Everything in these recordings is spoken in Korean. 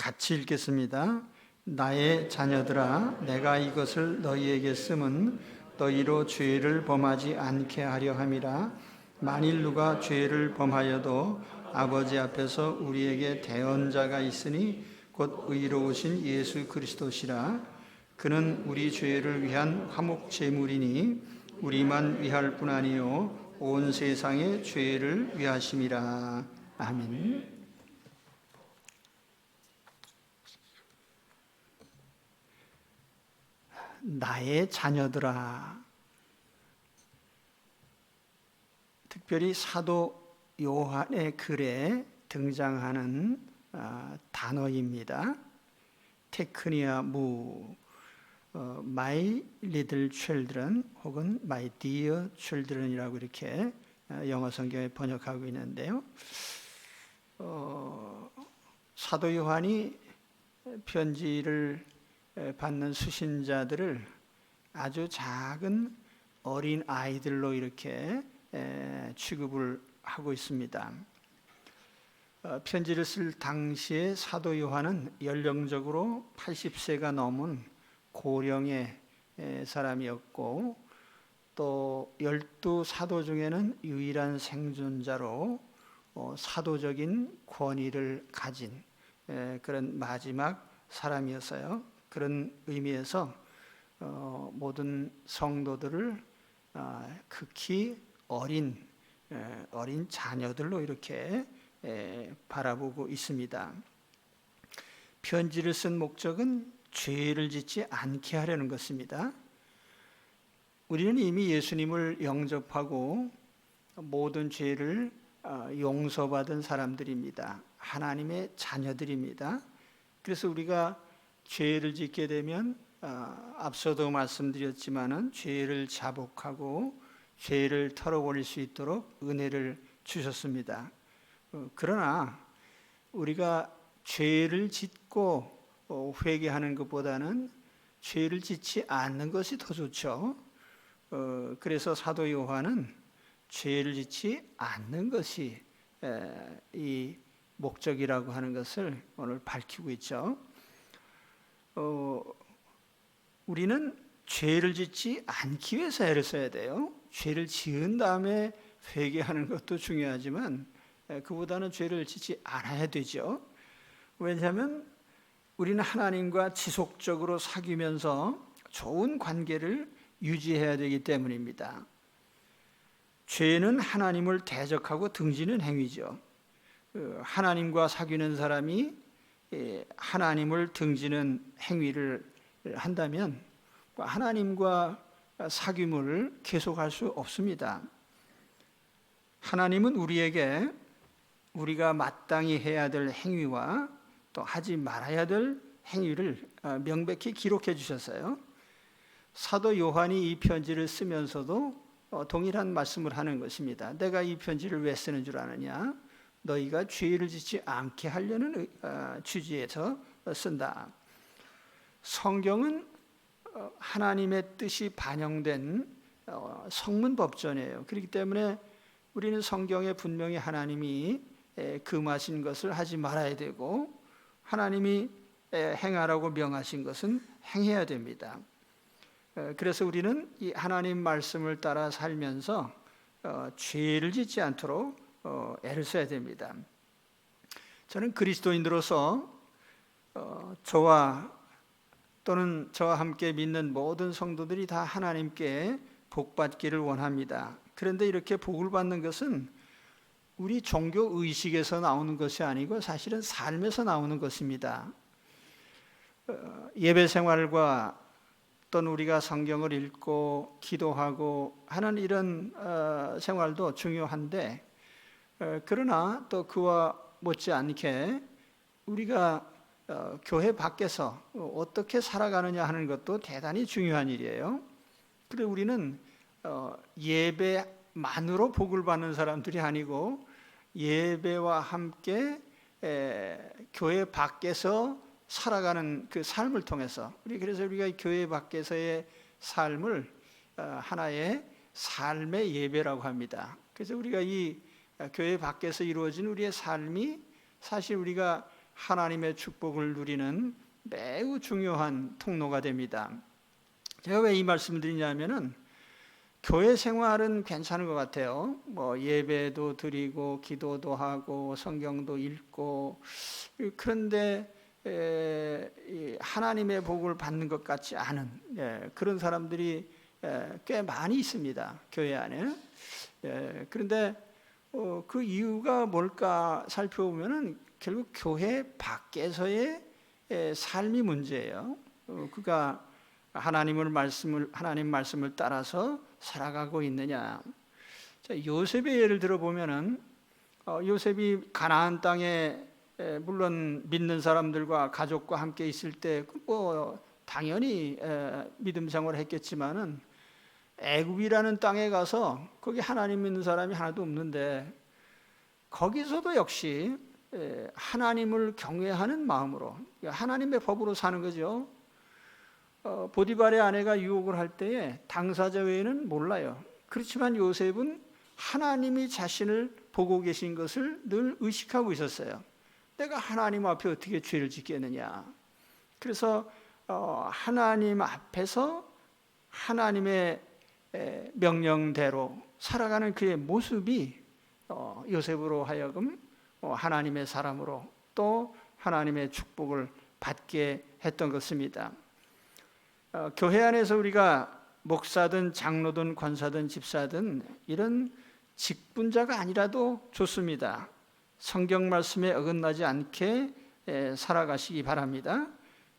같이 읽겠습니다. 나의 자녀들아, 내가 이것을 너희에게 쓰면 너희로 죄를 범하지 않게 하려 함이라. 만일 누가 죄를 범하여도 아버지 앞에서 우리에게 대언자가 있으니 곧 의로우신 예수 그리스도시라. 그는 우리 죄를 위한 화목 제물이니 우리만 위할 뿐 아니요 온 세상의 죄를 위하심이라. 아멘. 나의 자녀들아. 특별히 사도 요한의 글에 등장하는 단어입니다. 테크니아 무, My little children 혹은 My dear children이라고 이렇게 영어 성경에 번역하고 있는데요. 사도 요한이 편지를 받는 수신자들을 아주 작은 어린 아이들로 이렇게 취급을 하고 있습니다. 편지를 쓸 당시에 사도 요한은 연령적으로 80세가 넘은 고령의 사람이었고, 또 12사도 중에는 유일한 생존자로 사도적인 권위를 가진 그런 마지막 사람이었어요. 그런 의미에서 모든 성도들을 극히 어린 자녀들로 이렇게 바라보고 있습니다. 편지를 쓴 목적은 죄를 짓지 않게 하려는 것입니다. 우리는 이미 예수님을 영접하고 모든 죄를 용서받은 사람들입니다. 하나님의 자녀들입니다. 그래서 우리가 죄를 짓게 되면 앞서도 말씀드렸지만은 죄를 자복하고 죄를 털어버릴 수 있도록 은혜를 주셨습니다. 그러나 우리가 죄를 짓고 회개하는 것보다는 죄를 짓지 않는 것이 더 좋죠. 그래서 사도 요한은 죄를 짓지 않는 것이 이 목적이라고 하는 것을 오늘 밝히고 있죠. 우리는 죄를 짓지 않기 위해서 애를 써야 돼요. 죄를 지은 다음에 회개하는 것도 중요하지만 그보다는 죄를 짓지 않아야 되죠. 왜냐하면 우리는 하나님과 지속적으로 사귀면서 좋은 관계를 유지해야 되기 때문입니다. 죄는 하나님을 대적하고 등지는 행위죠. 하나님과 사귀는 사람이 하나님을 등지는 행위를 한다면 하나님과 사귐을 계속할 수 없습니다. 하나님은 우리에게 우리가 마땅히 해야 될 행위와 또 하지 말아야 될 행위를 명백히 기록해 주셨어요. 사도 요한이 이 편지를 쓰면서도 동일한 말씀을 하는 것입니다. 내가 이 편지를 왜 쓰는 줄 아느냐? 너희가 죄를 짓지 않게 하려는 취지에서 쓴다. 성경은 하나님의 뜻이 반영된 성문 법전이에요. 그렇기 때문에 우리는 성경에 분명히 하나님이 금하신 것을 하지 말아야 되고 하나님이 행하라고 명하신 것은 행해야 됩니다. 그래서 우리는 이 하나님 말씀을 따라 살면서 죄를 짓지 않도록 애를 써야 됩니다. 저는 그리스도인으로서 저와 또는 저와 함께 믿는 모든 성도들이 다 하나님께 복받기를 원합니다. 그런데 이렇게 복을 받는 것은 우리 종교 의식에서 나오는 것이 아니고 사실은 삶에서 나오는 것입니다. 예배 생활과 또는 우리가 성경을 읽고 기도하고 하는 이런 생활도 중요한데, 그러나 또 그와 못지않게 우리가 교회 밖에서 어떻게 살아가느냐 하는 것도 대단히 중요한 일이에요. 그래서 우리는 예배만으로 복을 받는 사람들이 아니고 예배와 함께 교회 밖에서 살아가는 그 삶을 통해서 그래서 우리가 교회 밖에서의 삶을 하나의 삶의 예배라고 합니다. 그래서 우리가 이 교회 밖에서 이루어진 우리의 삶이 사실 우리가 하나님의 축복을 누리는 매우 중요한 통로가 됩니다. 제가 왜 이 말씀을 드리냐면은 교회 생활은 괜찮은 것 같아요. 뭐 예배도 드리고 기도도 하고 성경도 읽고, 그런데 하나님의 복을 받는 것 같지 않은 그런 사람들이 꽤 많이 있습니다, 교회 안에. 그런데 그 이유가 뭘까 살펴보면은 결국 교회 밖에서의 삶이 문제예요. 그가 하나님 말씀을 따라서 살아가고 있느냐. 자, 요셉의 예를 들어보면은 요셉이 가나안 땅에 물론 믿는 사람들과 가족과 함께 있을 때 뭐 당연히 믿음 생활을 했겠지만은 애굽이라는 땅에 가서 거기 하나님 믿는 사람이 하나도 없는데 거기서도 역시 하나님을 경외하는 마음으로 하나님의 법으로 사는 거죠. 보디발의 아내가 유혹을 할 때에 당사자 외에는 몰라요. 그렇지만 요셉은 하나님이 자신을 보고 계신 것을 늘 의식하고 있었어요. 내가 하나님 앞에 어떻게 죄를 짓겠느냐. 그래서 하나님 앞에서 하나님의 명령대로 살아가는 그의 모습이 요셉으로 하여금 하나님의 사람으로 또 하나님의 축복을 받게 했던 것입니다. 교회 안에서 우리가 목사든 장로든 권사든 집사든 이런 직분자가 아니라도 좋습니다. 성경 말씀에 어긋나지 않게 살아가시기 바랍니다.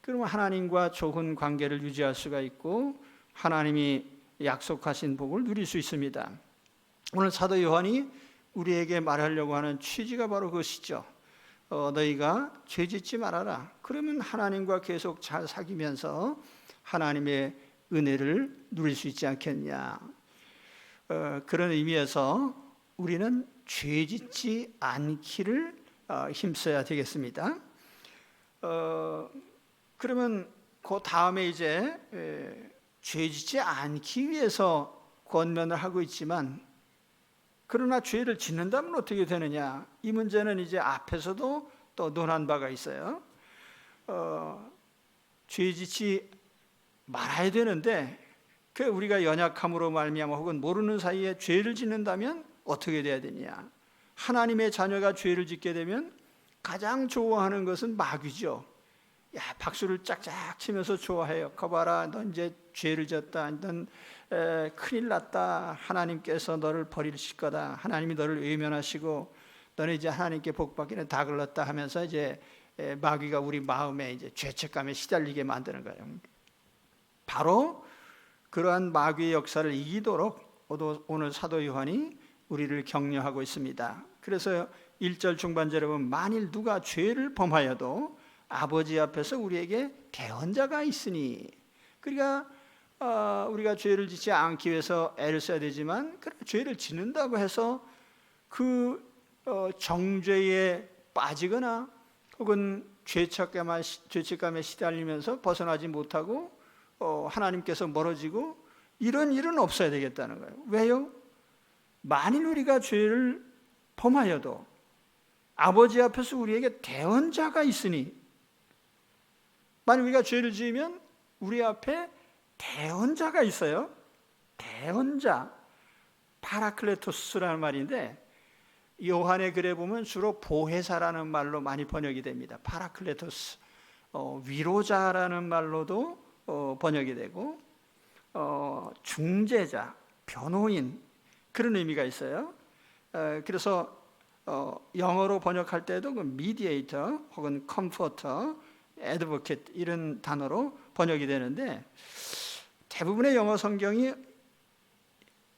그러면 하나님과 좋은 관계를 유지할 수가 있고 하나님이 약속하신 복을 누릴 수 있습니다. 오늘 사도 요한이 우리에게 말하려고 하는 취지가 바로 그것이죠. 너희가 죄 짓지 말아라. 그러면 하나님과 계속 잘 사귀면서 하나님의 은혜를 누릴 수 있지 않겠냐. 그런 의미에서 우리는 죄 짓지 않기를 힘써야 되겠습니다. 그러면 그 다음에 이제 죄 짓지 않기 위해서 권면을 하고 있지만 그러나 죄를 짓는다면 어떻게 되느냐. 이 문제는 이제 앞에서도 또 논한 바가 있어요. 죄 짓지 말아야 되는데 그 우리가 연약함으로 말미암아 혹은 모르는 사이에 죄를 짓는다면 어떻게 돼야 되냐. 하나님의 자녀가 죄를 짓게 되면 가장 좋아하는 것은 마귀죠. 야, 박수를 짝짝 치면서 좋아해요. 거봐라, 넌 이제 죄를 졌다. 넌 큰일 났다. 하나님께서 너를 버리실 거다. 하나님이 너를 외면하시고 너는 이제 하나님께 복받기는 다 걸렀다 하면서 이제 마귀가 우리 마음에 이제 죄책감에 시달리게 만드는 거예요. 바로 그러한 마귀의 역사를 이기도록 오늘 사도 요한이 우리를 격려하고 있습니다. 그래서 1절 중반절에 보면 만일 누가 죄를 범하여도 아버지 앞에서 우리에게 대언자가 있으니, 그러니까 우리가 죄를 짓지 않기 위해서 애를 써야 되지만 죄를 짓는다고 해서 그 정죄에 빠지거나 혹은 죄책감에 시달리면서 벗어나지 못하고 하나님께서 멀어지고 이런 일은 없어야 되겠다는 거예요. 왜요? 만일 우리가 죄를 범하여도 아버지 앞에서 우리에게 대언자가 있으니, 만일 우리가 죄를 지으면 우리 앞에 대언자가 있어요. 대언자, 파라클레토스라는 말인데 요한의 글에 보면 주로 보혜사라는 말로 많이 번역이 됩니다. 파라클레토스, 위로자라는 말로도 번역이 되고 중재자, 변호인 그런 의미가 있어요. 그래서 영어로 번역할 때도 그 미디에이터 혹은 컴포터, 애드보켓 이런 단어로 번역이 되는데 대부분의 영어 성경이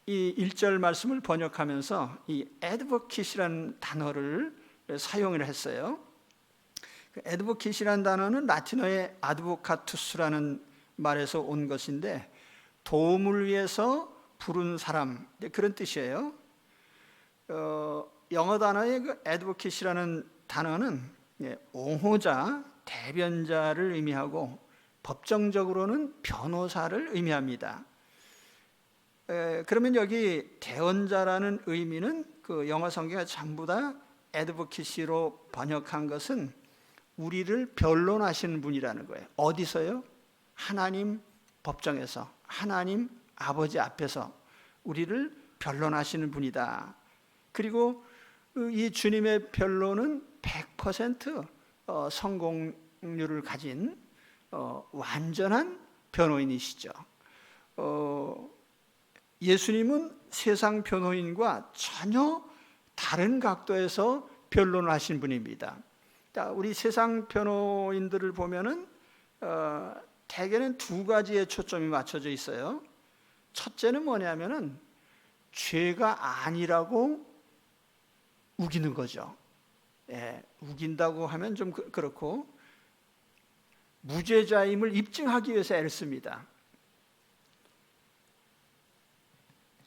이 1절 말씀을 번역하면서 이 애드보킷이라는 단어를 사용을 했어요. 그 애드보킷이라는 단어는 라틴어의 아드보카투스라는 말에서 온 것인데 도움을 위해서 부른 사람, 그런 뜻이에요. 영어 단어의 그 애드보킷이라는 단어는 옹호자, 대변자를 의미하고 법정적으로는 변호사를 의미합니다. 그러면 여기 대언자라는 의미는 그 영어 성경에 전부 다 애드보키시로 번역한 것은 우리를 변론하시는 분이라는 거예요. 어디서요? 하나님 법정에서, 하나님 아버지 앞에서 우리를 변론하시는 분이다. 그리고 이 주님의 변론은 100% 성공률을 가진 완전한 변호인이시죠. 예수님은 세상 변호인과 전혀 다른 각도에서 변론을 하신 분입니다. 우리 세상 변호인들을 보면은 대개는 두 가지의 초점이 맞춰져 있어요. 첫째는 뭐냐면은 죄가 아니라고 우기는 거죠. 우긴다고 하면 좀 그렇고, 무죄자임을 입증하기 위해서 애를 씁니다.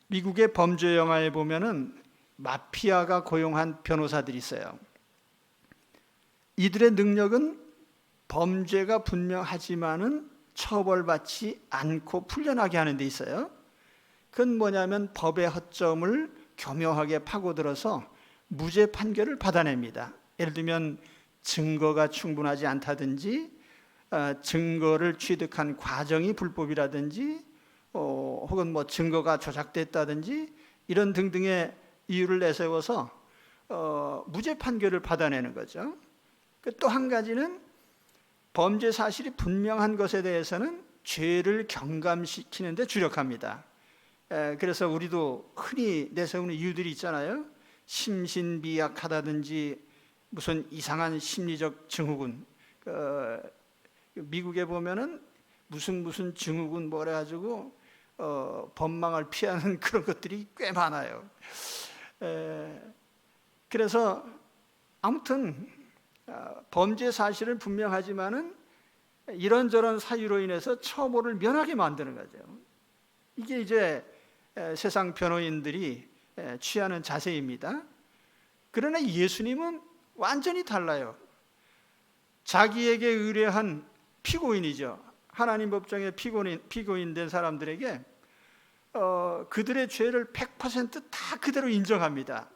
미국의 범죄 영화에 보면은 마피아가 고용한 변호사들이 있어요. 이들의 능력은 범죄가 분명하지만은 처벌받지 않고 풀려나게 하는 데 있어요. 그건 뭐냐면 법의 허점을 교묘하게 파고들어서 무죄 판결을 받아냅니다. 예를 들면 증거가 충분하지 않다든지, 증거를 취득한 과정이 불법이라든지, 혹은 뭐 증거가 조작됐다든지, 이런 등등의 이유를 내세워서 무죄 판결을 받아내는 거죠. 또 한 가지는 범죄 사실이 분명한 것에 대해서는 죄를 경감시키는 데 주력합니다. 그래서 우리도 흔히 내세우는 이유들이 있잖아요. 심신미약하다든지 무슨 이상한 심리적 증후군, 미국에 보면은 무슨 증후군 뭐래 가지고 법망을 피하는 그런 것들이 꽤 많아요. 그래서 아무튼 범죄 사실은 분명하지만은 이런저런 사유로 인해서 처벌을 면하게 만드는 거죠. 이게 이제 세상 변호인들이 취하는 자세입니다. 그러나 예수님은 완전히 달라요. 자기에게 의뢰한 피고인이죠. 하나님 법정에 피고인된 사람들에게 그들의 죄를 100% 그대로 인정합니다.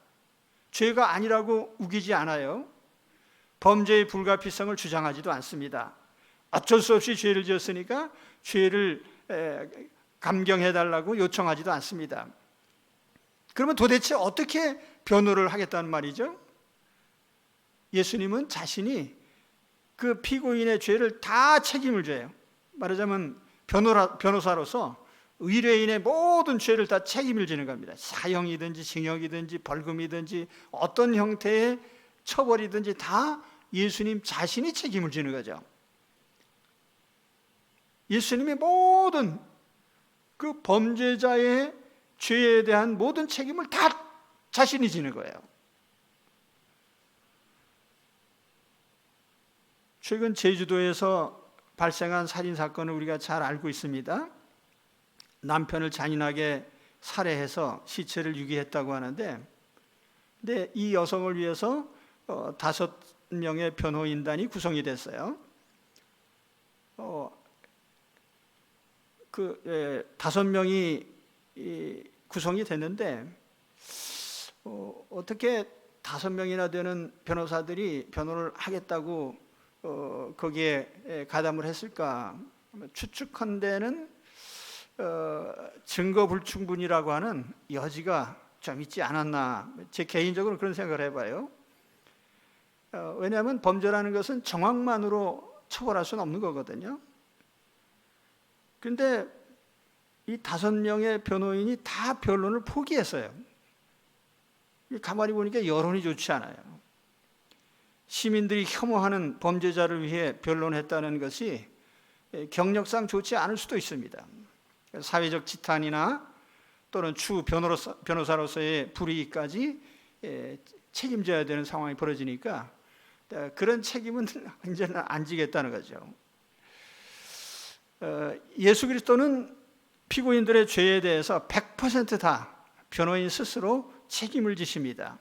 죄가 아니라고 우기지 않아요. 범죄의 불가피성을 주장하지도 않습니다. 어쩔 수 없이 죄를 지었으니까 죄를 감경해달라고 요청하지도 않습니다. 그러면 도대체 어떻게 변호를 하겠다는 말이죠? 예수님은 자신이 그 피고인의 죄를 다 책임을 져요. 말하자면 변호사로서 의뢰인의 모든 죄를 다 책임을 지는 겁니다. 사형이든지 징역이든지 벌금이든지 어떤 형태의 처벌이든지 다 예수님 자신이 책임을 지는 거죠. 예수님의 모든 그 범죄자의 죄에 대한 모든 책임을 다 자신이 지는 거예요. 최근 제주도에서 발생한 살인사건을 우리가 잘 알고 있습니다. 남편을 잔인하게 살해해서 시체를 유기했다고 하는데, 근데 이 여성을 위해서 5명의 변호인단이 구성이 됐어요. 5명이 구성이 됐는데 어떻게 5명이나 되는 변호사들이 변호를 하겠다고 거기에 가담을 했을까? 추측컨대는 증거 불충분이라고 하는 여지가 좀 있지 않았나, 제 개인적으로 그런 생각을 해봐요. 왜냐하면 범죄라는 것은 정황만으로 처벌할 수는 없는 거거든요. 그런데 이 5명의 변호인이 다 변론을 포기했어요. 가만히 보니까 여론이 좋지 않아요. 시민들이 혐오하는 범죄자를 위해 변론했다는 것이 경력상 좋지 않을 수도 있습니다. 사회적 지탄이나 또는 추 변호사로서의 불이익까지 책임져야 되는 상황이 벌어지니까 그런 책임은 이제는 안 지겠다는 거죠. 예수 그리스도는 피고인들의 죄에 대해서 100% 변호인 스스로 책임을 지십니다.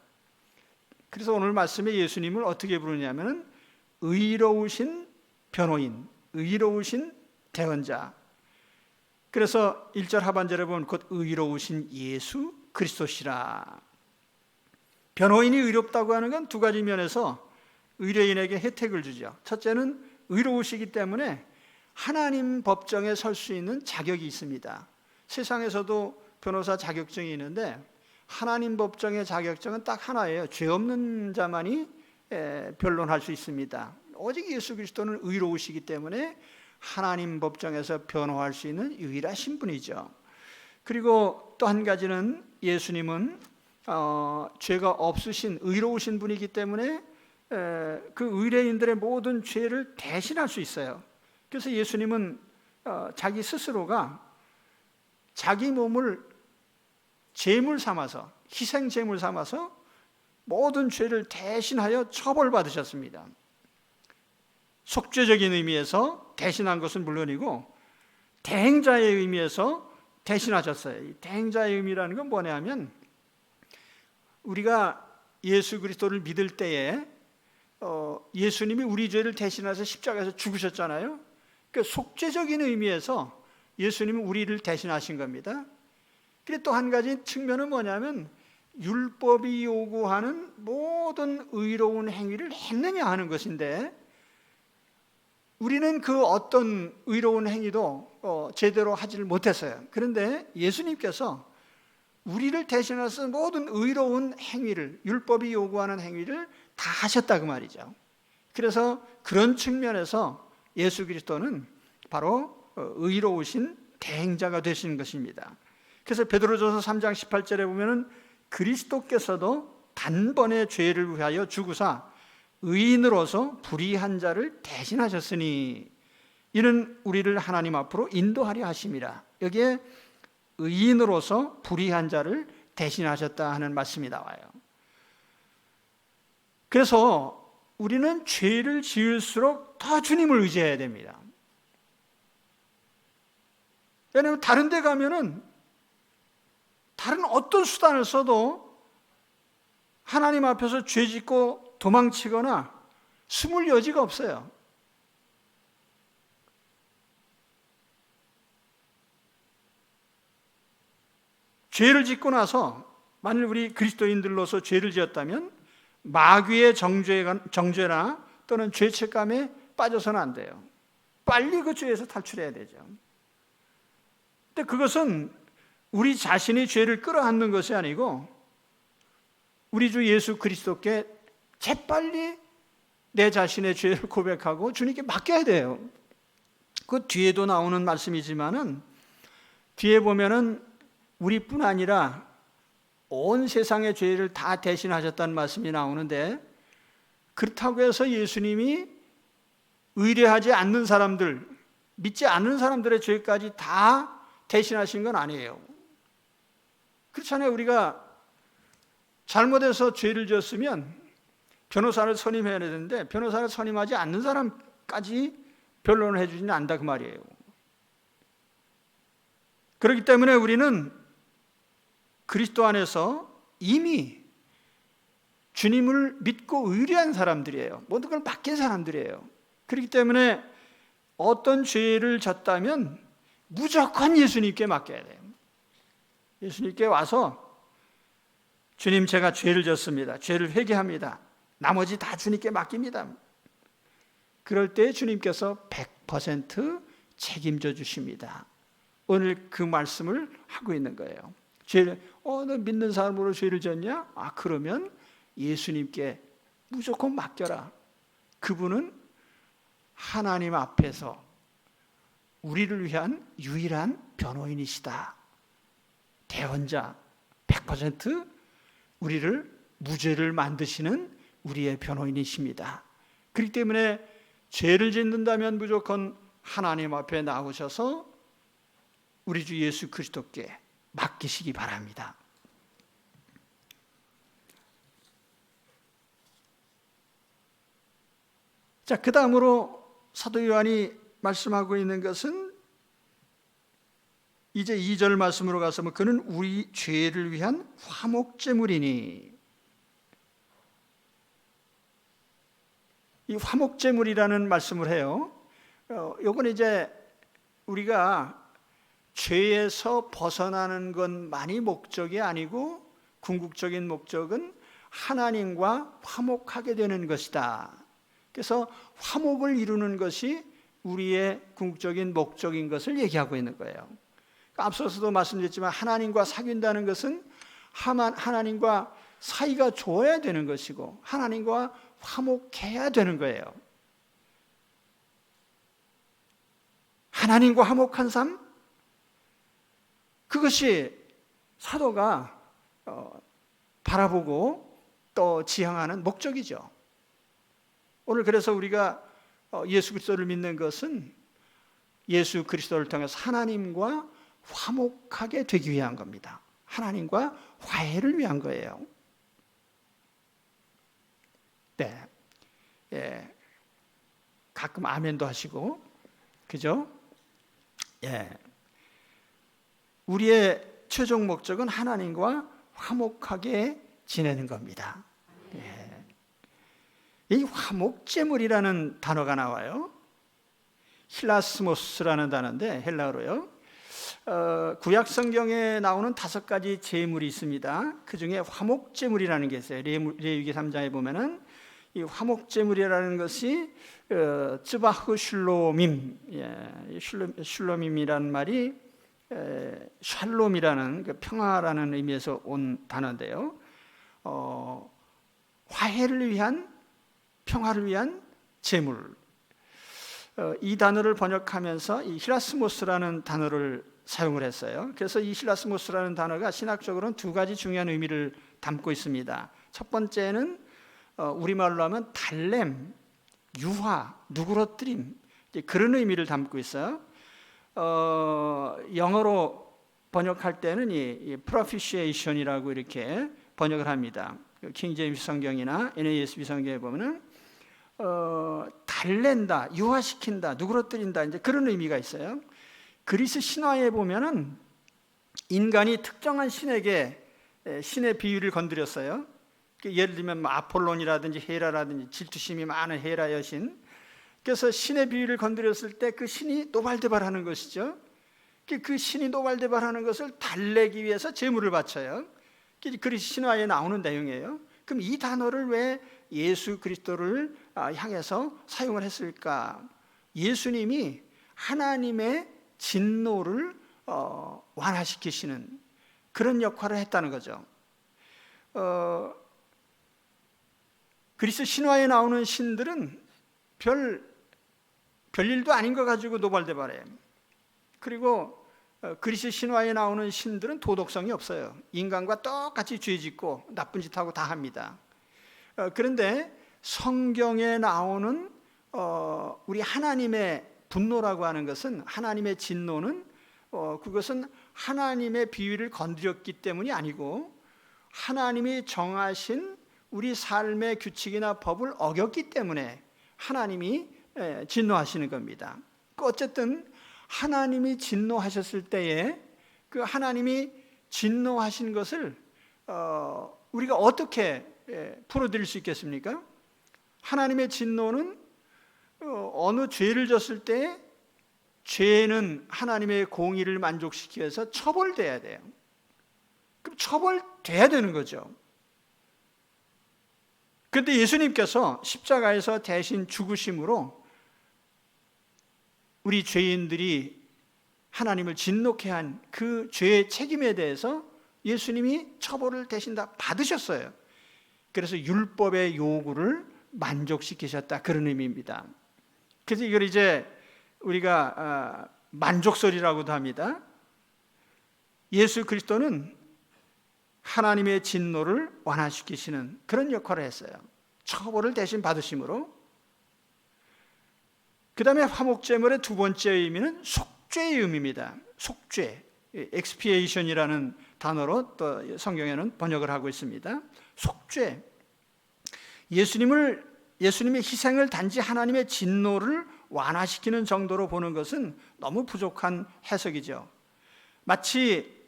그래서 오늘 말씀에 예수님을 어떻게 부르냐면 의로우신 변호인, 의로우신 대언자. 그래서 1절 하반절에 보면 곧 의로우신 예수 그리스도시라. 변호인이 의롭다고 하는 건 두 가지 면에서 의뢰인에게 혜택을 주죠. 첫째는 의로우시기 때문에 하나님 법정에 설 수 있는 자격이 있습니다. 세상에서도 변호사 자격증이 있는데 하나님 법정의 자격증은 딱 하나예요. 죄 없는 자만이 변론할 수 있습니다. 오직 예수 그리스도는 의로우시기 때문에 하나님 법정에서 변호할 수 있는 유일하신 분이죠. 그리고 또 한 가지는 예수님은 죄가 없으신 의로우신 분이기 때문에 그 의뢰인들의 모든 죄를 대신할 수 있어요. 그래서 예수님은 자기 스스로가 자기 몸을 제물 삼아서, 희생 제물 삼아서 모든 죄를 대신하여 처벌받으셨습니다. 속죄적인 의미에서 대신한 것은 물론이고 대행자의 의미에서 대신하셨어요. 이 대행자의 의미라는 건 뭐냐면 우리가 예수 그리스도를 믿을 때에 예수님이 우리 죄를 대신해서 십자가에서 죽으셨잖아요. 그러니까 속죄적인 의미에서 예수님은 우리를 대신하신 겁니다. 그리고 또 한 가지 측면은 뭐냐면 율법이 요구하는 모든 의로운 행위를 했느냐 하는 것인데 우리는 그 어떤 의로운 행위도 제대로 하지를 못했어요. 그런데 예수님께서 우리를 대신해서 모든 의로운 행위를, 율법이 요구하는 행위를 다 하셨다 그 말이죠. 그래서 그런 측면에서 예수 그리스도는 바로 의로우신 대행자가 되신 것입니다. 그래서 베드로전서 3장 18절에 보면은 그리스도께서도 단번에 죄를 위하여 죽으사 의인으로서 불의한 자를 대신하셨으니 이는 우리를 하나님 앞으로 인도하려 하심이라. 여기에 의인으로서 불의한 자를 대신하셨다 하는 말씀이 나와요. 그래서 우리는 죄를 지을수록 더 주님을 의지해야 됩니다. 왜냐하면 다른 데 가면은 다른 어떤 수단을 써도 하나님 앞에서 죄 짓고 도망치거나 숨을 여지가 없어요. 죄를 짓고 나서 만일 우리 그리스도인들로서 죄를 지었다면 마귀의 정죄나 또는 죄책감에 빠져서는 안 돼요. 빨리 그 죄에서 탈출해야 되죠. 근데 그것은 우리 자신이 죄를 끌어안는 것이 아니고 우리 주 예수 그리스도께 재빨리 내 자신의 죄를 고백하고 주님께 맡겨야 돼요. 그 뒤에도 나오는 말씀이지만은 뒤에 보면은 우리뿐 아니라 온 세상의 죄를 다 대신하셨다는 말씀이 나오는데 그렇다고 해서 예수님이 의뢰하지 않는 사람들, 믿지 않는 사람들의 죄까지 다 대신하신 건 아니에요. 그렇잖아요. 우리가 잘못해서 죄를 지었으면 변호사를 선임해야 되는데 변호사를 선임하지 않는 사람까지 변론을 해주지는 않는다 그 말이에요. 그렇기 때문에 우리는 그리스도 안에서 이미 주님을 믿고 의뢰한 사람들이에요. 모든 걸 맡긴 사람들이에요. 그렇기 때문에 어떤 죄를 졌다면 무조건 예수님께 맡겨야 돼요. 예수님께 와서 주님 제가 죄를 졌습니다. 죄를 회개합니다. 나머지 다 주님께 맡깁니다. 그럴 때 주님께서 100% 책임져 주십니다. 오늘 그 말씀을 하고 있는 거예요. 죄를 너 믿는 사람으로 죄를 졌냐? 그러면 예수님께 무조건 맡겨라. 그분은 하나님 앞에서 우리를 위한 유일한 변호인이시다. 대언자 100% 우리를 무죄를 만드시는 우리의 변호인이십니다. 그렇기 때문에 죄를 짓는다면 무조건 하나님 앞에 나오셔서 우리 주 예수 그리스도께 맡기시기 바랍니다. 자, 그 다음으로 사도 요한이 말씀하고 있는 것은 이제 2절 말씀으로 가서 그는 우리 죄를 위한 화목제물이니, 이 화목제물이라는 말씀을 해요. 요건 이제 우리가 죄에서 벗어나는 것만이 목적이 아니고 궁극적인 목적은 하나님과 화목하게 되는 것이다. 그래서 화목을 이루는 것이 우리의 궁극적인 목적인 것을 얘기하고 있는 거예요. 앞서서도 말씀드렸지만 하나님과 사귄다는 것은 하나님과 사이가 좋아야 되는 것이고 하나님과 화목해야 되는 거예요. 하나님과 화목한 삶, 그것이 사도가 바라보고 또 지향하는 목적이죠. 오늘 그래서 우리가 예수 그리스도를 믿는 것은 예수 그리스도를 통해서 하나님과 화목하게 되기 위한 겁니다. 하나님과 화해를 위한 거예요. 네, 예, 가끔 아멘도 하시고, 그죠? 예, 우리의 최종 목적은 하나님과 화목하게 지내는 겁니다. 예. 이 화목제물이라는 단어가 나와요. 힐라스모스라는 단어인데 헬라어로요. 구약 성경에 나오는 5가지 제물이 있습니다. 그 중에 화목제물이라는 게 있어요. 레위기 3장에 보면은 이 화목제물이라는 것이 쯔바흐 슐롬임, 슐롬임이라는 말이 샬롬이라는 그 평화라는 의미에서 온 단어인데요. 화해를 위한, 평화를 위한 제물. 이 단어를 번역하면서 이 히라스모스라는 단어를 사용을 했어요. 그래서 이 히라스모스라는 단어가 신학적으로는 2가지 중요한 의미를 담고 있습니다. 첫 번째는 우리말로 하면 달램, 유화, 누그러뜨림, 그런 의미를 담고 있어요. 영어로 번역할 때는 이 propitiation이라고 이렇게 번역을 합니다. 킹 제임스 성경이나 NASB 성경에 보면은 달랜다, 유화시킨다, 누그러뜨린다, 이제 그런 의미가 있어요. 그리스 신화에 보면은 인간이 특정한 신에게 신의 비유를 건드렸어요. 예를 들면 아폴론이라든지 헤라라든지 질투심이 많은 헤라 여신, 그래서 신의 비유를 건드렸을 때 그 신이 노발대발하는 것이죠. 그 신이 노발대발하는 것을 달래기 위해서 제물을 바쳐요. 그리스 신화에 나오는 내용이에요. 그럼 이 단어를 왜 예수 그리스도를 향해서 사용을 했을까? 예수님이 하나님의 진노를 완화시키시는 그런 역할을 했다는 거죠. 그리스 신화에 나오는 신들은 별일도 아닌 거 가지고 노발대발해. 그리고 그리스 신화에 나오는 신들은 도덕성이 없어요. 인간과 똑같이 죄 짓고 나쁜 짓하고 다 합니다. 그런데 성경에 나오는 우리 하나님의 분노라고 하는 것은, 하나님의 진노는 그것은 하나님의 비위를 건드렸기 때문이 아니고 하나님이 정하신 우리 삶의 규칙이나 법을 어겼기 때문에 하나님이 진노하시는 겁니다. 어쨌든 하나님이 진노하셨을 때에 그 하나님이 진노하신 것을 우리가 어떻게 풀어드릴 수 있겠습니까? 하나님의 진노는 어느 죄를 졌을 때 죄는 하나님의 공의를 만족시키기 위해서 처벌돼야 돼요. 그럼 처벌돼야 되는 거죠. 그런데 예수님께서 십자가에서 대신 죽으심으로 우리 죄인들이 하나님을 진노케 한 그 죄의 책임에 대해서 예수님이 처벌을 대신 다 받으셨어요. 그래서 율법의 요구를 만족시키셨다, 그런 의미입니다. 그래서 이걸 이제 우리가 만족설이라고도 합니다. 예수 그리스도는 하나님의 진노를 완화시키시는 그런 역할을 했어요. 처벌을 대신 받으심으로. 그 다음에 화목제물의 2번째 의미는 속죄의 의미입니다. 속죄, expiation이라는 단어로 또 성경에는 번역을 하고 있습니다. 속죄, 예수님의 희생을 단지 하나님의 진노를 완화시키는 정도로 보는 것은 너무 부족한 해석이죠. 마치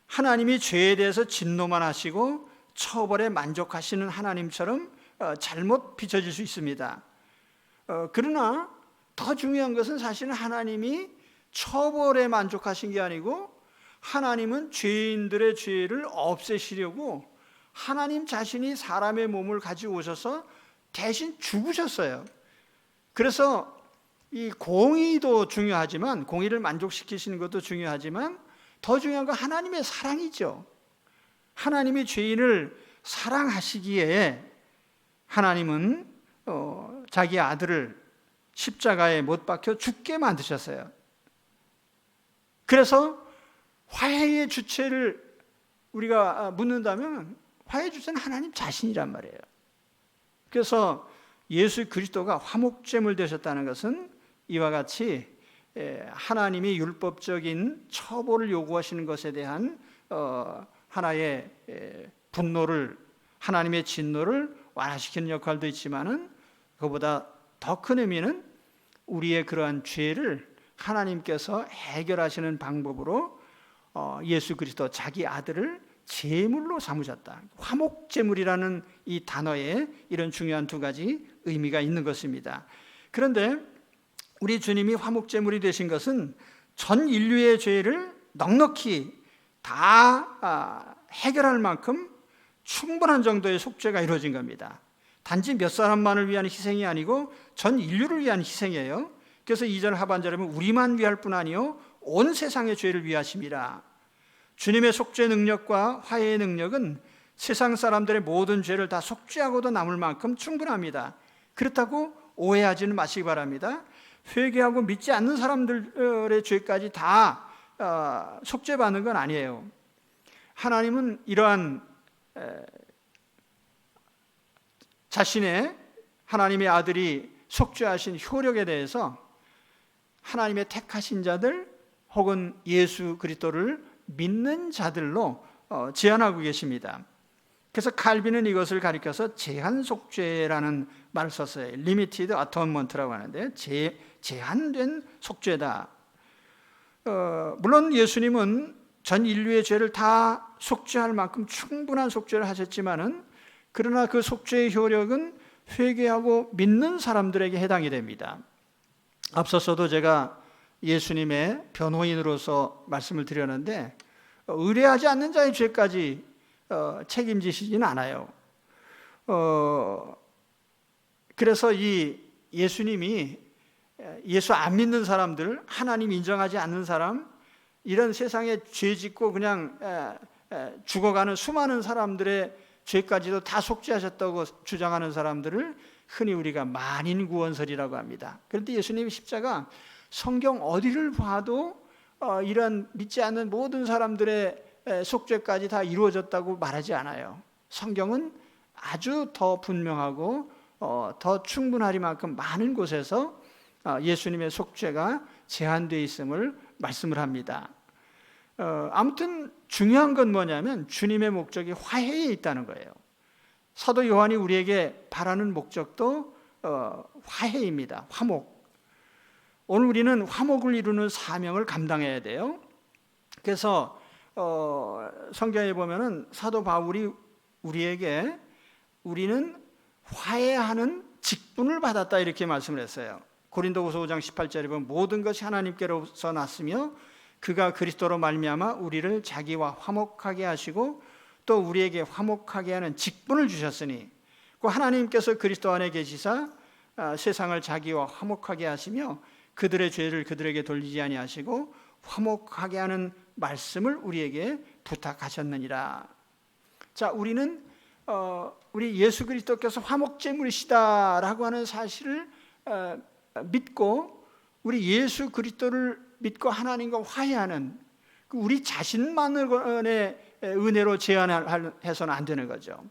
하나님이 죄에 대해서 진노만 하시고 처벌에 만족하시는 하나님처럼 잘못 비춰질 수 있습니다. 그러나 더 중요한 것은 사실은 하나님이 처벌에 만족하신 게 아니고 하나님은 죄인들의 죄를 없애시려고 하나님 자신이 사람의 몸을 가지고 오셔서 대신 죽으셨어요. 그래서 이 공의도 중요하지만, 공의를 만족시키시는 것도 중요하지만 더 중요한 건 하나님의 사랑이죠. 하나님이 죄인을 사랑하시기에 하나님은 자기 아들을 십자가에 못 박혀 죽게 만드셨어요. 그래서 화해의 주체를 우리가 묻는다면 화해의 주체는 하나님 자신이란 말이에요. 그래서 예수 그리스도가 화목제물 되셨다는 것은 이와 같이 하나님이 율법적인 처벌을 요구하시는 것에 대한 하나의 분노를, 하나님의 진노를 완화시키는 역할도 있지만은 그보다 더 큰 의미는 우리의 그러한 죄를 하나님께서 해결하시는 방법으로 예수 그리스도 자기 아들을 제물로 삼으셨다. 화목제물이라는 이 단어에 이런 중요한 두 가지 의미가 있는 것입니다. 그런데 우리 주님이 화목제물이 되신 것은 전 인류의 죄를 넉넉히 다 해결할 만큼 충분한 정도의 속죄가 이루어진 겁니다. 단지 몇 사람만을 위한 희생이 아니고 전 인류를 위한 희생이에요. 그래서 2절 하반절에 보면 우리만 위할 뿐 아니요 온 세상의 죄를 위하심이라. 주님의 속죄 능력과 화해의 능력은 세상 사람들의 모든 죄를 다 속죄하고도 남을 만큼 충분합니다. 그렇다고 오해하지는 마시기 바랍니다. 회개하고 믿지 않는 사람들의 죄까지 다 속죄받는 건 아니에요. 하나님은 이러한 자신의 하나님의 아들이 속죄하신 효력에 대해서 하나님의 택하신 자들 혹은 예수 그리스도를 믿는 자들로 제한하고 계십니다. 그래서 칼빈은 이것을 가리켜서 제한 속죄라는 말을 썼어요. Limited Atonement라고 하는데 제한된 속죄다. 물론 예수님은 전 인류의 죄를 다 속죄할 만큼 충분한 속죄를 하셨지만은 그러나 그 속죄의 효력은 회개하고 믿는 사람들에게 해당이 됩니다. 앞서서도 제가 예수님의 변호인으로서 말씀을 드렸는데 의뢰하지 않는 자의 죄까지 책임지시지는 않아요. 그래서 이 예수님이 예수 안 믿는 사람들, 하나님 인정하지 않는 사람, 이런 세상에 죄 짓고 그냥 죽어가는 수많은 사람들의 죄까지도 다 속죄하셨다고 주장하는 사람들을 흔히 우리가 만인구원설이라고 합니다. 그런데 예수님의 십자가 성경 어디를 봐도 이런 믿지 않는 모든 사람들의 속죄까지 다 이루어졌다고 말하지 않아요. 성경은 아주 더 분명하고 더 충분하리만큼 많은 곳에서 예수님의 속죄가 제한되어 있음을 말씀을 합니다. 아무튼 중요한 건 뭐냐면 주님의 목적이 화해에 있다는 거예요. 사도 요한이 우리에게 바라는 목적도 화해입니다. 화목. 오늘 우리는 화목을 이루는 사명을 감당해야 돼요. 그래서 성경에 보면은 사도 바울이 우리에게 우리는 화해하는 직분을 받았다 이렇게 말씀을 했어요. 고린도후서 5장 18절에 보면 모든 것이 하나님께로서 났으며 그가 그리스도로 말미암아 우리를 자기와 화목하게 하시고 또 우리에게 화목하게 하는 직분을 주셨으니 그 하나님께서 그리스도 안에 계시사 세상을 자기와 화목하게 하시며 그들의 죄를 그들에게 돌리지 아니하시고 화목하게 하는 말씀을 우리에게 부탁하셨느니라. 자, 우리는 우리 예수 그리스도께서 화목제물이시다라고 하는 사실을 믿고 우리 예수 그리스도를 믿고 하나님과 화해하는 우리 자신만의 은혜로 제한해서는 안 되는 거죠.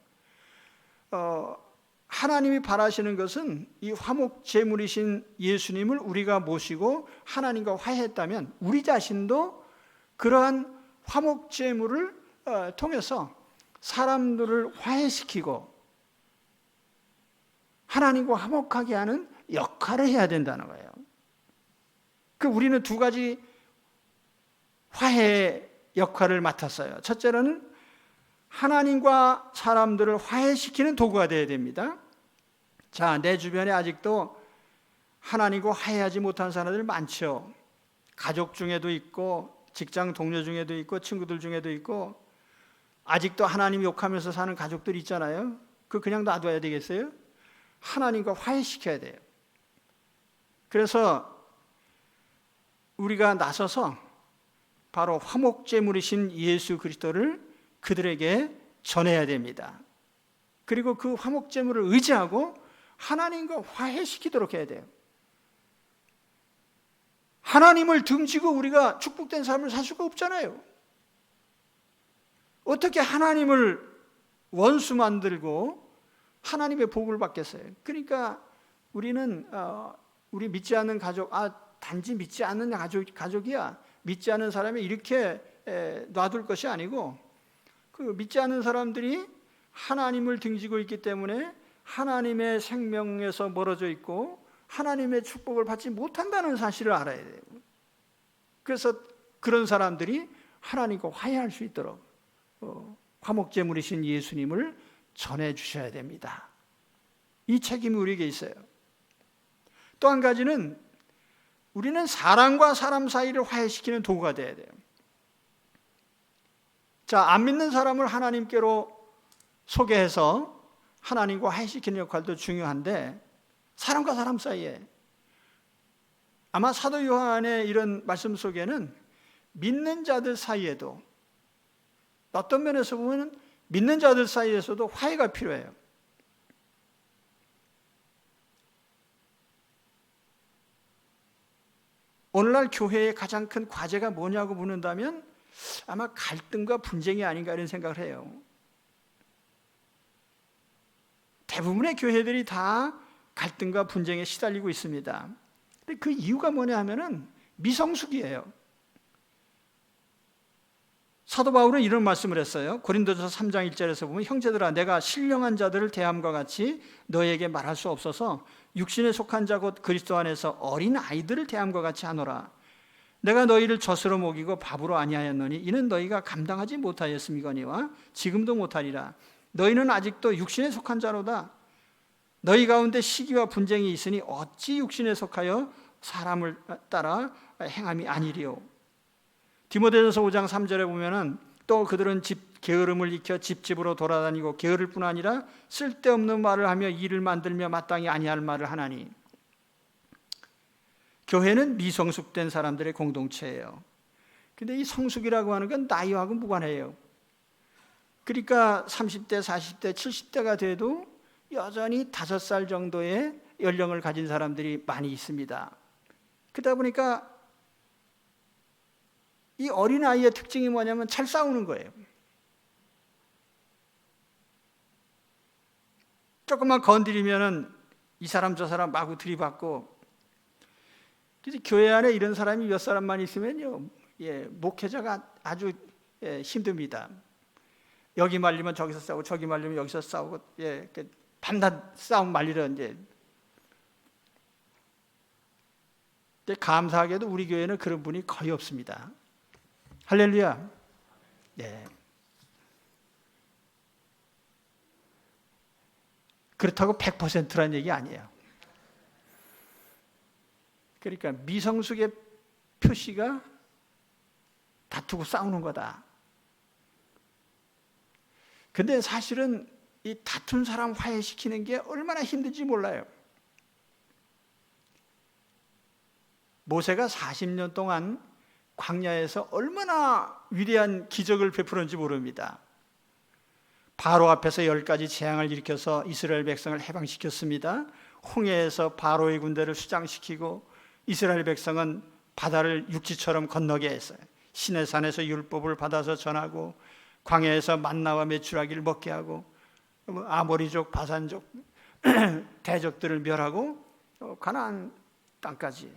하나님이 바라시는 것은 이 화목제물이신 예수님을 우리가 모시고 하나님과 화해했다면 우리 자신도 그러한 화목제물을 통해서 사람들을 화해시키고 하나님과 화목하게 하는 역할을 해야 된다는 거예요. 우리는 두 가지 화해 역할을 맡았어요. 첫째로는 하나님과 사람들을 화해시키는 도구가 되어야 됩니다. 자, 내 주변에 아직도 하나님과 화해하지 못한 사람들 많죠. 가족 중에도 있고 직장 동료 중에도 있고 친구들 중에도 있고 아직도 하나님 욕하면서 사는 가족들 있잖아요. 그냥 놔둬야 되겠어요? 하나님과 화해시켜야 돼요. 그래서 우리가 나서서 바로 화목제물이신 예수 그리스도를 그들에게 전해야 됩니다. 그리고 그 화목제물을 의지하고 하나님과 화해시키도록 해야 돼요. 하나님을 등지고 우리가 축복된 삶을 살 수가 없잖아요. 어떻게 하나님을 원수 만들고 하나님의 복을 받겠어요? 그러니까 우리는 우리 믿지 않는 가족, 단지 믿지 않는 가족이야. 믿지 않는 사람이 이렇게 놔둘 것이 아니고, 그 믿지 않는 사람들이 하나님을 등지고 있기 때문에 하나님의 생명에서 멀어져 있고 하나님의 축복을 받지 못한다는 사실을 알아야 돼요. 그래서 그런 사람들이 하나님과 화해할 수 있도록 화목제물이신 예수님을 전해주셔야 됩니다. 이 책임이 우리에게 있어요. 또 한 가지는 우리는 사람과 사람 사이를 화해시키는 도구가 되어야 돼요. 자, 안 믿는 사람을 하나님께로 소개해서 하나님과 화해시키는 역할도 중요한데, 사람과 사람 사이에, 아마 사도 요한의 이런 말씀 속에는 믿는 자들 사이에도, 어떤 면에서 보면 믿는 자들 사이에서도 화해가 필요해요. 오늘날 교회의 가장 큰 과제가 뭐냐고 묻는다면 아마 갈등과 분쟁이 아닌가 이런 생각을 해요. 대부분의 교회들이 다 갈등과 분쟁에 시달리고 있습니다. 근데 그 이유가 뭐냐 하면은 미성숙이에요. 사도 바울은 이런 말씀을 했어요. 고린도전서 3장 1절에서 보면, 형제들아, 내가 신령한 자들을 대함과 같이 너에게 말할 수 없어서 육신에 속한 자 곧 그리스도 안에서 어린 아이들을 대함과 같이 하노라. 내가 너희를 젖으로 먹이고 밥으로 아니하였노니 이는 너희가 감당하지 못하였음이거니와 지금도 못하리라. 너희는 아직도 육신에 속한 자로다. 너희 가운데 시기와 분쟁이 있으니 어찌 육신에 속하여 사람을 따라 행함이 아니리요. 디모데전서 5장 3절에 보면은, 또 그들은 게으름을 익혀 집집으로 돌아다니고 게으를 뿐 아니라 쓸데없는 말을 하며 일을 만들며 마땅히 아니할 말을 하나니. 교회는 미성숙된 사람들의 공동체예요. 근데 이 성숙이라고 하는 건 나이하고 무관해요. 그러니까 30대, 40대, 70대가 돼도 여전히 5살 정도의 연령을 가진 사람들이 많이 있습니다. 그러다 보니까 이 어린아이의 특징이 뭐냐면 잘 싸우는 거예요. 조금만 건드리면은 이 사람 저 사람 마구 들이받고. 그래서 교회 안에 이런 사람이 몇 사람만 있으면요, 목회자가 아주 힘듭니다. 여기 말리면 저기서 싸우고 저기 말리면 여기서 싸우고, 반단 싸움 말리러 이제. 근데 감사하게도 우리 교회는 그런 분이 거의 없습니다. 할렐루야. 네. 그렇다고 100%란 얘기 아니에요. 그러니까 미성숙의 표시가 다투고 싸우는 거다. 근데 사실은 이 다툰 사람 화해시키는 게 얼마나 힘든지 몰라요. 모세가 40년 동안 광야에서 얼마나 위대한 기적을 베풀었는지 모릅니다. 바로 앞에서 10가지 재앙을 일으켜서 이스라엘 백성을 해방시켰습니다. 홍해에서 바로의 군대를 수장시키고 이스라엘 백성은 바다를 육지처럼 건너게 했어요. 시내산에서 율법을 받아서 전하고, 광야에서 만나와 메추라기를 먹게 하고, 아모리족, 바산족, 대적들을 멸하고 가나안 땅까지,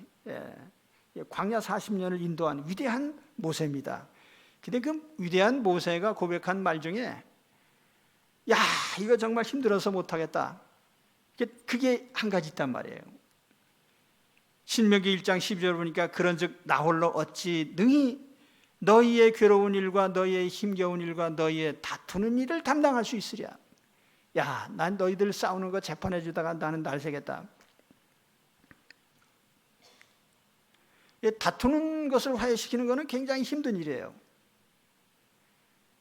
광야 40년을 인도한 위대한 모세입니다. 근데 그 위대한 모세가 고백한 말 중에, 야, 이거 정말 힘들어서 못하겠다, 그게 한 가지 있단 말이에요. 신명기 1장 12절 보니까, 그런즉 나 홀로 어찌 능히 너희의 괴로운 일과 너희의 힘겨운 일과 너희의 다투는 일을 담당할 수 있으랴. 야, 난 너희들 싸우는 거 재판해 주다가 나는 날 새겠다. 다투는 것을 화해시키는 것은 굉장히 힘든 일이에요.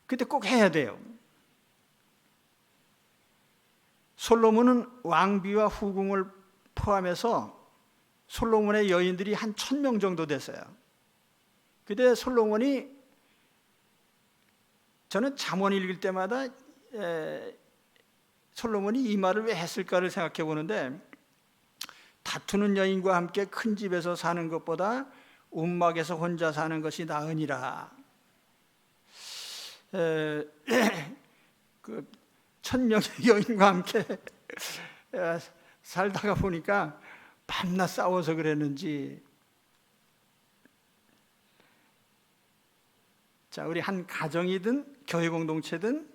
그때 꼭 해야 돼요. 솔로몬은 왕비와 후궁을 포함해서 솔로몬의 여인들이 한 1,000명 정도 됐어요. 그때 솔로몬이, 저는 잠언 읽을 때마다 솔로몬이 이 말을 왜 했을까를 생각해 보는데, 다투는 여인과 함께 큰 집에서 사는 것보다 움막에서 혼자 사는 것이 나으니라. 그 1,000명의 여인과 함께 살다가 보니까 밤낮 싸워서 그랬는지, 자, 우리 한 가정이든 교회 공동체든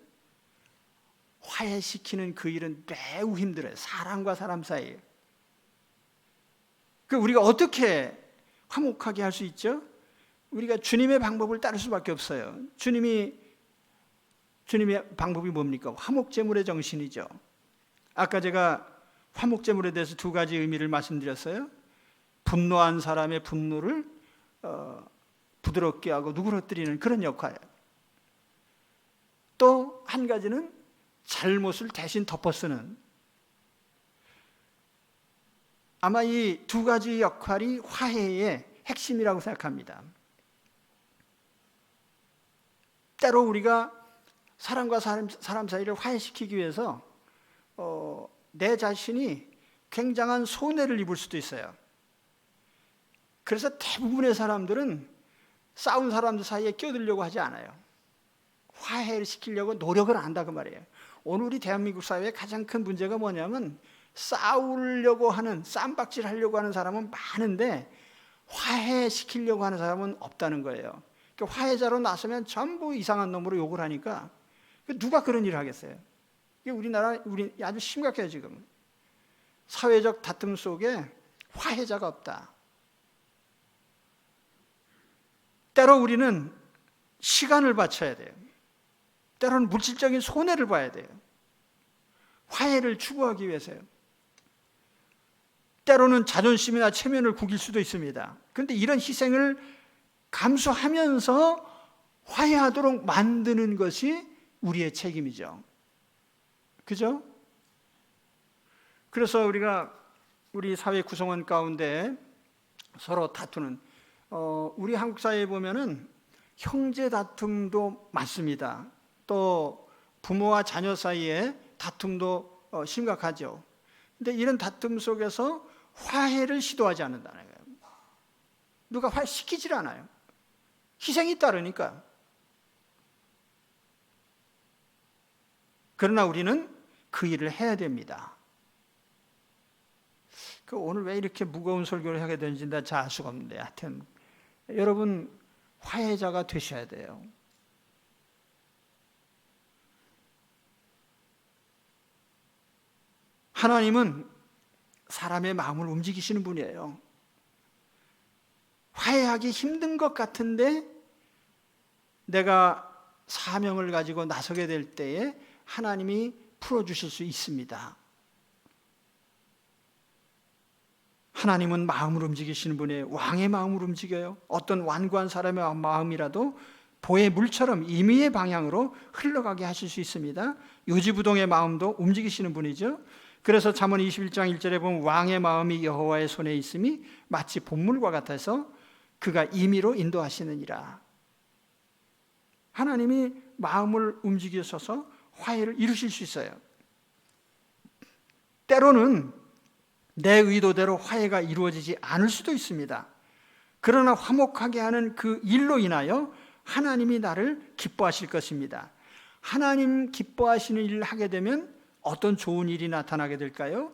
화해시키는 그 일은 매우 힘들어요. 사람과 사람 사이에. 우리가 어떻게 화목하게 할 수 있죠? 우리가 주님의 방법을 따를 수밖에 없어요. 주님의 방법이 뭡니까? 화목제물의 정신이죠. 아까 제가 화목제물에 대해서 2가지 의미를 말씀드렸어요. 분노한 사람의 분노를 부드럽게 하고 누그러뜨리는 그런 역할. 또 한 가지는 잘못을 대신 덮어쓰는. 아마 이 2가지 역할이 화해의 핵심이라고 생각합니다. 때로 우리가 사람과 사람 사이를 화해시키기 위해서 내 자신이 굉장한 손해를 입을 수도 있어요. 그래서 대부분의 사람들은 싸운 사람들 사이에 끼어들려고 하지 않아요. 화해를 시키려고 노력을 안 한다 그 말이에요. 오늘 우리 대한민국 사회의 가장 큰 문제가 뭐냐면, 싸우려고 하는, 쌈박질 하려고 하는 사람은 많은데 화해시키려고 하는 사람은 없다는 거예요. 그러니까 화해자로 나서면 전부 이상한 놈으로 욕을 하니까 누가 그런 일을 하겠어요? 이게 우리 아주 심각해요. 지금 사회적 다툼 속에 화해자가 없다. 때로 우리는 시간을 바쳐야 돼요. 때로는 물질적인 손해를 봐야 돼요. 화해를 추구하기 위해서요. 때로는 자존심이나 체면을 구길 수도 있습니다. 그런데 이런 희생을 감수하면서 화해하도록 만드는 것이 우리의 책임이죠. 그죠? 그래서 우리 사회 구성원 가운데 서로 다투는, 우리 한국 사회에 보면은 형제 다툼도 많습니다. 또 부모와 자녀 사이에 다툼도 심각하죠. 근데 이런 다툼 속에서 화해를 시도하지 않는다는 거예요. 누가 화해시키질 않아요. 희생이 따르니까. 그러나 우리는 그 일을 해야 됩니다. 오늘 왜 이렇게 무거운 설교를 하게 되는지 나 잘 알 수가 없는데, 하여튼 여러분 화해자가 되셔야 돼요. 하나님은 사람의 마음을 움직이시는 분이에요. 화해하기 힘든 것 같은데 내가 사명을 가지고 나서게 될 때에 하나님이 풀어주실 수 있습니다. 하나님은 마음을 움직이시는 분이에요. 왕의 마음을 움직여요. 어떤 완고한 사람의 마음이라도 보의 물처럼 임의의 방향으로 흘러가게 하실 수 있습니다. 요지부동의 마음도 움직이시는 분이죠. 그래서 잠언 21장 1절에 보면 왕의 마음이 여호와의 손에 있음이 마치 봇물과 같아서 그가 임의로 인도하시느니라. 하나님이 마음을 움직이셔서 화해를 이루실 수 있어요. 때로는 내 의도대로 화해가 이루어지지 않을 수도 있습니다. 그러나 화목하게 하는 그 일로 인하여 하나님이 나를 기뻐하실 것입니다. 하나님 기뻐하시는 일을 하게 되면 어떤 좋은 일이 나타나게 될까요?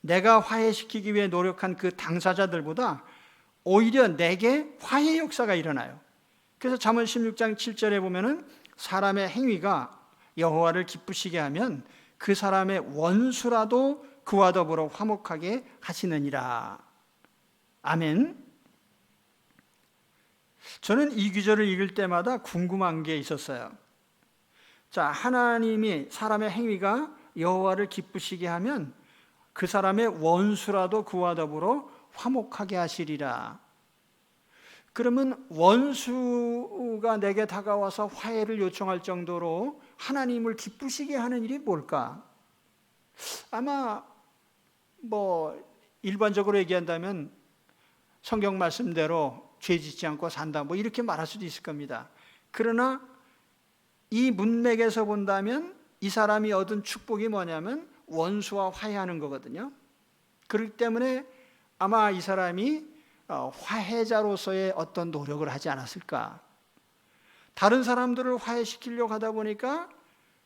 내가 화해시키기 위해 노력한 그 당사자들보다 오히려 내게 화해 역사가 일어나요. 그래서 잠언 16장 7절에 보면은 사람의 행위가 여호와를 기쁘시게 하면 그 사람의 원수라도 그와 더불어 화목하게 하시느니라. 아멘. 저는 이 구절을 읽을 때마다 궁금한 게 있었어요. 자, 하나님이 사람의 행위가 여호와를 기쁘시게 하면 그 사람의 원수라도 그와 더불어 화목하게 하시리라. 그러면 원수가 내게 다가와서 화해를 요청할 정도로 하나님을 기쁘시게 하는 일이 뭘까? 아마 일반적으로 얘기한다면 성경 말씀대로 죄 짓지 않고 산다, 뭐 이렇게 말할 수도 있을 겁니다. 그러나 이 문맥에서 본다면 이 사람이 얻은 축복이 뭐냐면 원수와 화해하는 거거든요. 그렇기 때문에 아마 이 사람이 화해자로서의 어떤 노력을 하지 않았을까. 다른 사람들을 화해시키려고 하다 보니까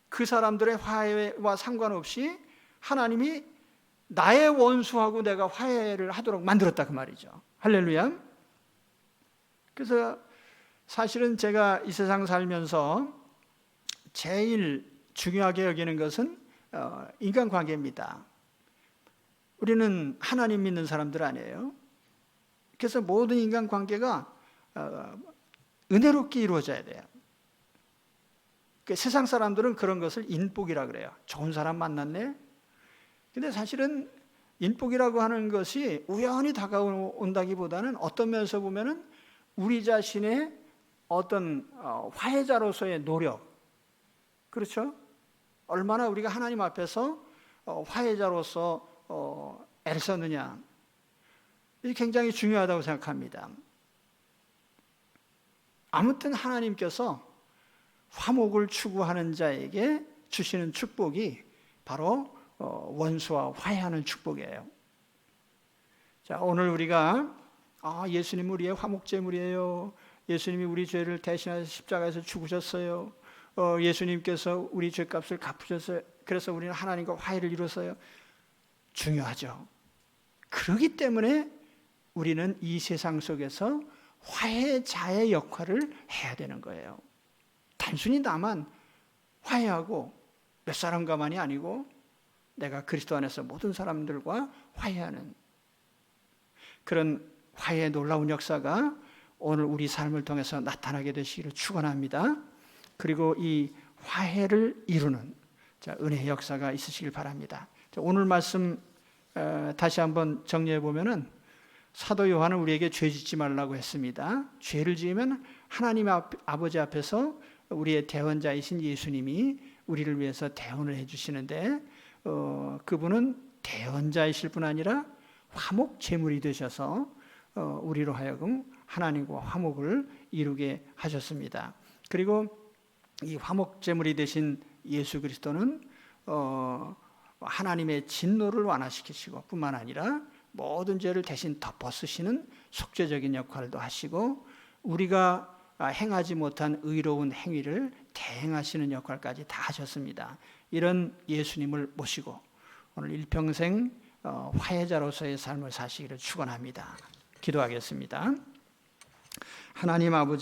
그 사람들의 화해와 상관없이 하나님이 나의 원수하고 내가 화해를 하도록 만들었다, 그 말이죠. 할렐루야. 그래서 사실은 제가 이 세상 살면서 제일 중요하게 여기는 것은 인간관계입니다. 우리는 하나님 믿는 사람들 아니에요. 그래서 모든 인간관계가 은혜롭게 이루어져야 돼요. 세상 사람들은 그런 것을 인복이라 그래요. 좋은 사람 만났네. 근데 사실은 인복이라고 하는 것이 우연히 다가온다기보다는 어떤 면에서 보면은 우리 자신의 어떤 화해자로서의 노력, 그렇죠? 얼마나 우리가 하나님 앞에서 화해자로서 애를 썼느냐, 이게 굉장히 중요하다고 생각합니다. 아무튼 하나님께서 화목을 추구하는 자에게 주시는 축복이 바로 원수와 화해하는 축복이에요. 자, 오늘 우리가 예수님 우리의 화목제물이에요. 예수님이 우리 죄를 대신하셔서 십자가에서 죽으셨어요. 예수님께서 우리 죄값을 갚으셨어요. 그래서 우리는 하나님과 화해를 이뤘어요. 중요하죠. 그렇기 때문에 우리는 이 세상 속에서 화해자의 역할을 해야 되는 거예요. 단순히 나만 화해하고 몇 사람과만이 아니고 내가 그리스도 안에서 모든 사람들과 화해하는 그런 화해의 놀라운 역사가 오늘 우리 삶을 통해서 나타나게 되시기를 축원합니다. 그리고 이 화해를 이루는 은혜의 역사가 있으시길 바랍니다. 오늘 말씀 다시 한번 정리해 보면은 사도 요한은 우리에게 죄 짓지 말라고 했습니다. 죄를 지으면 하나님 아버지 앞에서 우리의 대언자이신 예수님이 우리를 위해서 대언을 해주시는데 그분은 대언자이실 뿐 아니라 화목 제물이 되셔서 우리로 하여금 하나님과 화목을 이루게 하셨습니다. 그리고 이 화목 제물이 되신 예수 그리스도는 하나님의 진노를 완화시키시고 뿐만 아니라 모든 죄를 대신 덮어쓰시는 속죄적인 역할도 하시고 우리가 행하지 못한 의로운 행위를 대행하시는 역할까지 다 하셨습니다. 이런 예수님을 모시고 오늘 일평생 화해자로서의 삶을 사시기를 축원합니다. 기도하겠습니다. 하나님 아버지,